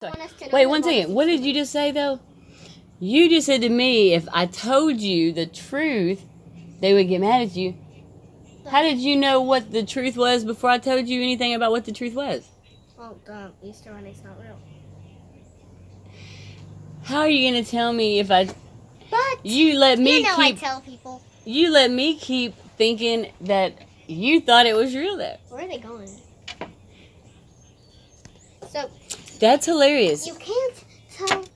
Wait, one second. What did you just say, though? You just said to me, if I told you the truth, they would get mad at you. How did you know what the truth was before I told you anything about what the truth was? Well, the Easter Bunny's not real. How are you going to tell me if I... But, I tell people. You let me keep thinking that you thought it was real, though. Where are they going? So... That's hilarious. You cannot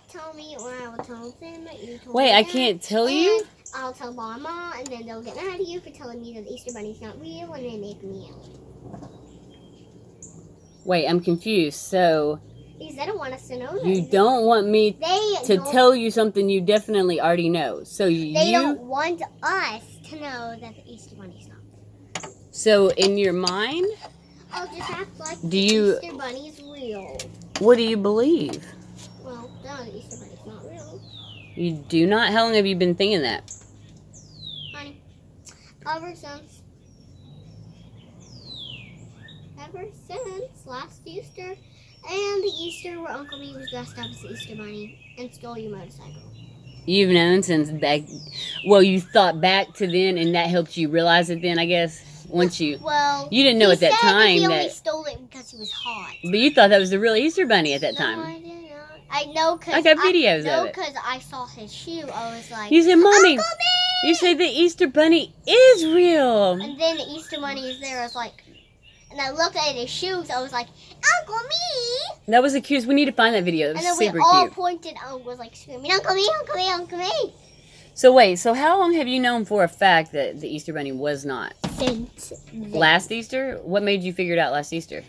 tell me, or I will tell them that you told me. Wait, I can't tell you? I'll tell Mama, and then they'll get mad at you for telling me that the Easter Bunny's not real, and they make me out. Wait, I'm confused. So... Because they don't want us to know that. You don't want me to tell you something you definitely already know. So They don't want us to know that the Easter Bunny's not real. So in your mind... I'll just act like the Easter Bunny is real. What do you believe? Well, the Easter Bunny's not real. You do not? How long have you been thinking that? Honey, ever since last Easter and the Easter where Uncle Me was dressed up as the Easter Bunny and stole your motorcycle. You've known since back... Well, you thought back to then and that helped you realize it then, I guess? Once you... Well... You didn't know at that time he only stole it because he was hot. But you thought that was the real Easter Bunny at that time. No, I did not. I know because... I got videos of it. No, because I saw his shoe. I was like... You said, Mommy... Uncle Me! You said the Easter Bunny is real. And then the Easter Bunny is there. I was like... And I looked at his shoes. I was like, Uncle Me! That was the cutest. We need to find that video. It was super cute. And then we all pointed out, was like screaming, Uncle Me, Uncle Me, Uncle Me. So wait, so how long have you known for a fact that the Easter Bunny was not? Since then. Last Easter? What made you figure it out last Easter?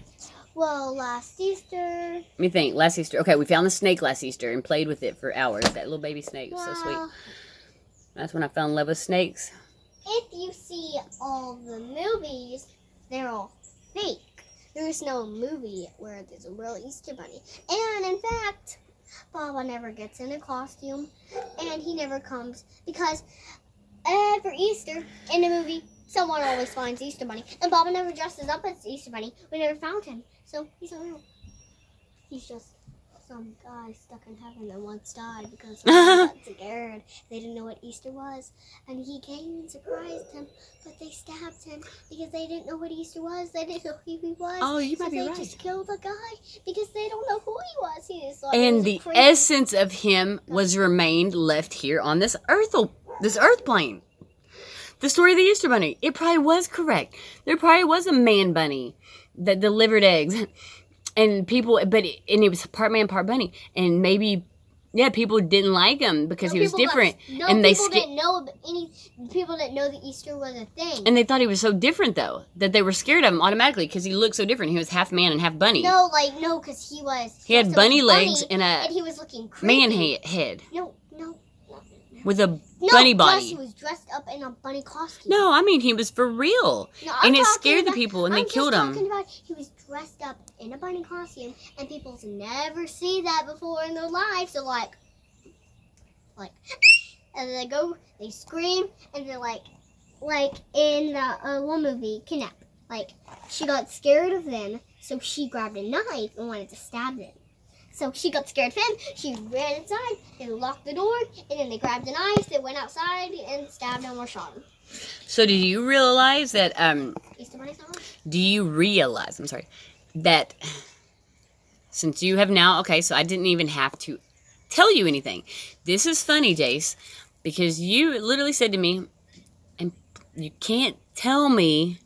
Well, last Easter... Let me think. Last Easter. Okay, we found the snake last Easter and played with it for hours. That little baby snake was so sweet. That's when I fell in love with snakes. If you see all the movies, they're all fake. There is no movie where there's a real Easter Bunny. And in fact, Baba never gets in a costume, and he never comes because every Easter in the movie, someone always finds Easter Bunny, and Baba never dresses up as the Easter Bunny. We never found him, so he's not real. He's just some guy stuck in heaven that once died because someone got scared. They didn't know what Easter was, and he came and surprised him, but they stabbed him because they didn't know what Easter was. They didn't know who he was. Oh, you might be right. They just killed the guy because they don't know who he was. He just thought And he was the essence of him was remained left here on this earth plane. The story of the Easter Bunny. It probably was correct. There probably was a man bunny that delivered eggs. And people, and it was part man, part bunny. And maybe, yeah, people didn't like him because he was different. People didn't know that Easter was a thing. And they thought he was so different, though, that they were scared of him automatically because he looked so different. He was half man and half bunny. No, because he had bunny legs and he was looking creepy. Man head. No. With a bunny body. He was dressed up in a bunny costume. No, I mean he was for real. No, and it scared the people and they killed him. He was dressed up in a bunny costume and people's never seen that before in their lives. So like, and they scream, and they're like in the one movie, Kidnap. Like, she got scared of them, so she grabbed a knife and wanted to stab them. So she got scared of him, she ran inside, they locked the door, and then they grabbed a knife, they went outside and stabbed him or shot him. So do you realize that, Easter Bunny's not real? do you realize, that since you have now, okay, so I didn't even have to tell you anything. This is funny, Jace, because you literally said to me, and you can't tell me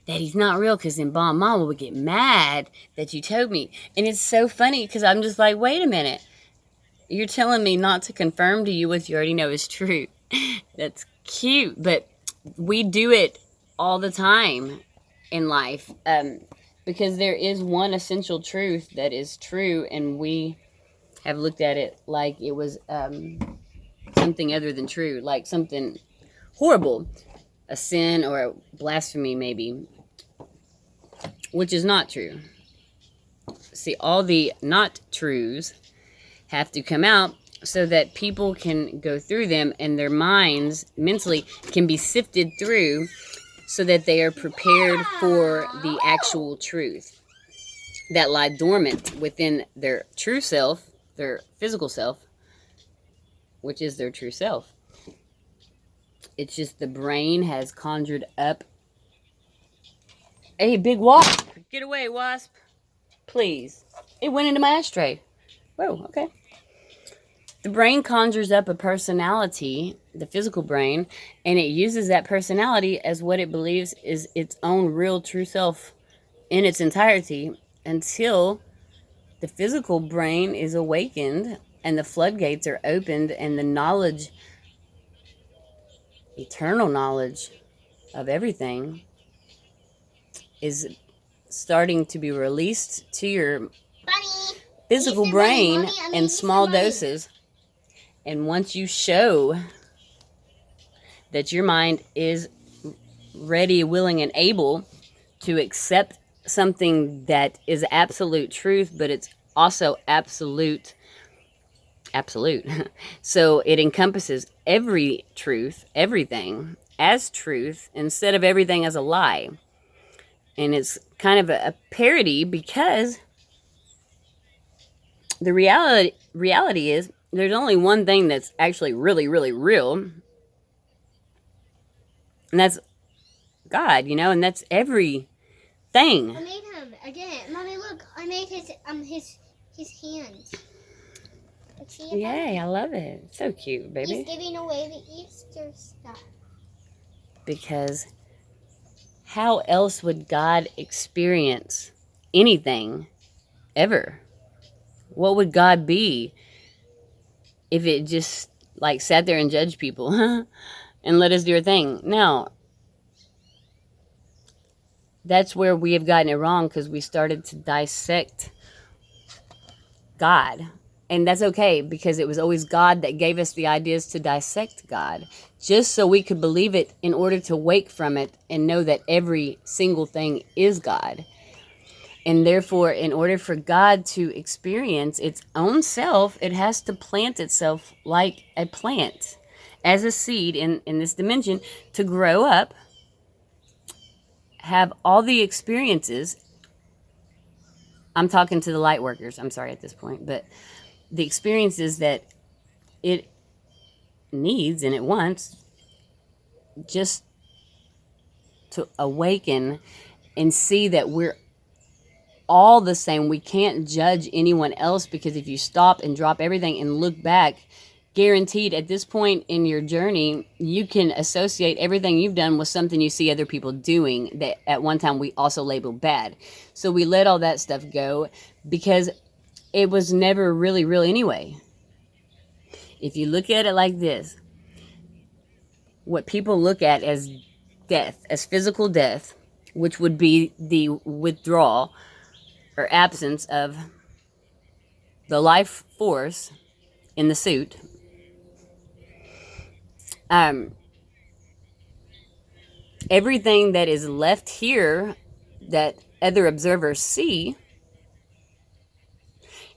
that he's not real because then Bob and Mama would get mad that you told me. And it's so funny because I'm just like, wait a minute. You're telling me not to confirm to you what you already know is true. That's cute. But we do it all the time in life because there is one essential truth that is true, and we have looked at it like it was something other than true, like something horrible, a sin or a blasphemy maybe, which is not true. See, all the not truths have to come out so that people can go through them and their minds mentally can be sifted through so that they are prepared for the actual truth. that lie dormant within their true self, their physical self, which is their true self. It's just the brain has conjured up. Hey, big wasp! Get away, wasp! Please. It went into my ashtray. Whoa, okay. The brain conjures up a personality, the physical brain, and it uses that personality as what it believes is its own real true self in its entirety until the physical brain is awakened and the floodgates are opened and the knowledge, eternal knowledge of everything, is starting to be released to your Bunny. physical brain in small doses. And once you show that your mind is ready, willing, and able to accept something that is absolute truth, but it's also absolute. So it encompasses every truth, everything as truth, instead of everything as a lie. And it's kind of a parody because the reality is there's only one thing that's actually really, really real. And that's God, and that's everything. I made him again. Mommy, look, I made his hands. Yay, I love it. It's so cute, baby. He's giving away the Easter stuff. Because how else would God experience anything ever? What would God be if it just sat there and judged people and let us do our thing? No. That's where we have gotten it wrong, because we started to dissect God. And that's okay, because it was always God that gave us the ideas to dissect God, just so we could believe it in order to wake from it and know that every single thing is God. And therefore, in order for God to experience its own self, it has to plant itself like a plant, as a seed in this dimension, to grow up, have all the experiences. I'm talking to the light workers, I'm sorry at this point, but the experiences that it needs and it wants, just to awaken and see that we're all the same. We can't judge anyone else, because if you stop and drop everything and look back, guaranteed at this point in your journey, you can associate everything you've done with something you see other people doing that at one time we also labeled bad. So we let all that stuff go because it was never really real anyway. If you look at it like this, what people look at as death, as physical death, which would be the withdrawal or absence of the life force in the suit, everything that is left here that other observers see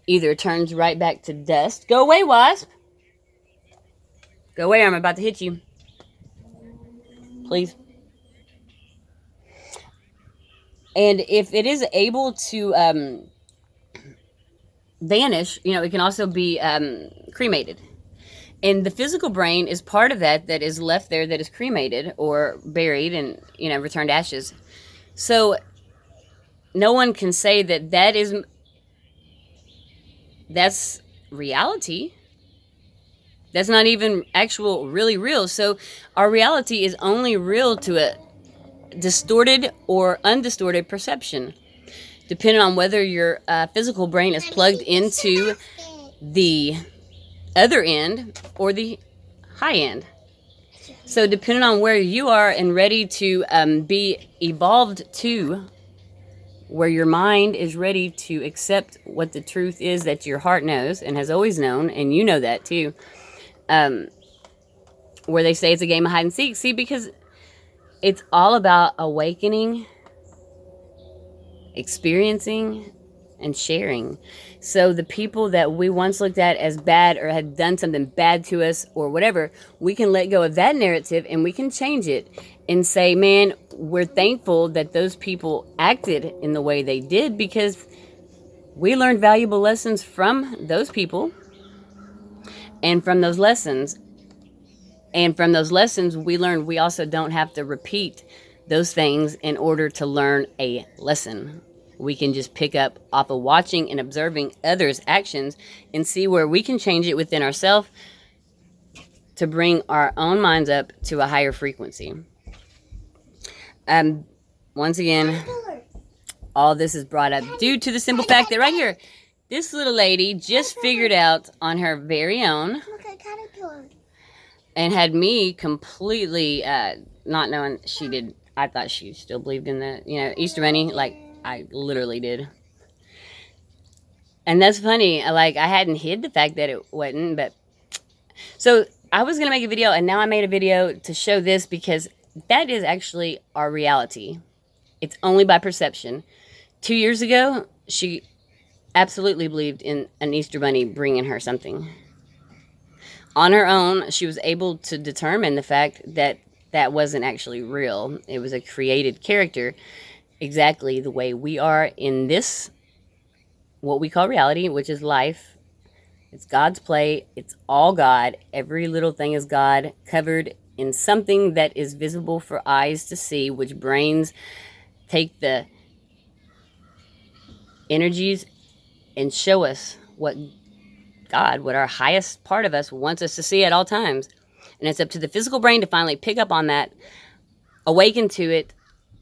either turns right back to dust. Go away, wasp. Go away, I'm about to hit you. Please. And if it is able to vanish, it can also be cremated. And the physical brain is part of that is left there, that is cremated or buried and, returned ashes. So no one can say that's reality. That's not even really real. So our reality is only real to a distorted or undistorted perception, depending on whether your physical brain is plugged into the other end or the high end. So depending on where you are and ready to be evolved to, where your mind is ready to accept what the truth is that your heart knows and has always known, and you know that too, where they say it's a game of hide and seek. See, because it's all about awakening, experiencing, and sharing. So the people that we once looked at as bad or had done something bad to us or whatever, we can let go of that narrative and we can change it and say, man, we're thankful that those people acted in the way they did, because We learned valuable lessons from those people, and from those lessons, we learned we also don't have to repeat those things in order to learn a lesson. We can just pick up off of watching and observing others' actions and see where we can change it within ourselves to bring our own minds up to a higher frequency. Once again, all this is brought up due to the simple fact that right here, this little lady just figured out on her very own. Look at caterpillar. And had me completely not knowing she did. I thought she still believed in the, Easter Bunny, like I literally did. And that's funny. Like, I hadn't hid the fact that it wasn't, but so I was gonna make a video, and now I made a video to show this because that is actually our reality. It's only by perception. 2 years ago, she absolutely believed in an Easter Bunny bringing her something. On her own, she was able to determine the fact that that wasn't actually real. It was a created character, exactly the way we are in this, what we call reality, which is life. It's God's play. It's all God. Every little thing is God, covered in something that is visible for eyes to see, which brains take the energies and show us what God, what our highest part of us wants us to see at all times. And it's up to the physical brain to finally pick up on that, awaken to it,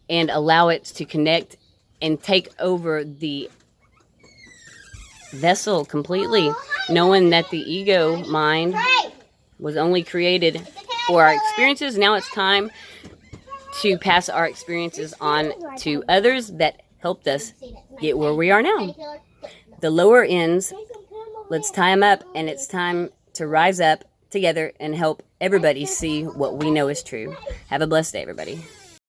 and allow it to connect and take over the vessel completely, knowing that the ego mind was only created for our experiences. Now it's time to pass our experiences on to others that helped us get where we are now. The lower ends, let's tie them up, and it's time to rise up together and help everybody see what we know is true. Have a blessed day, everybody.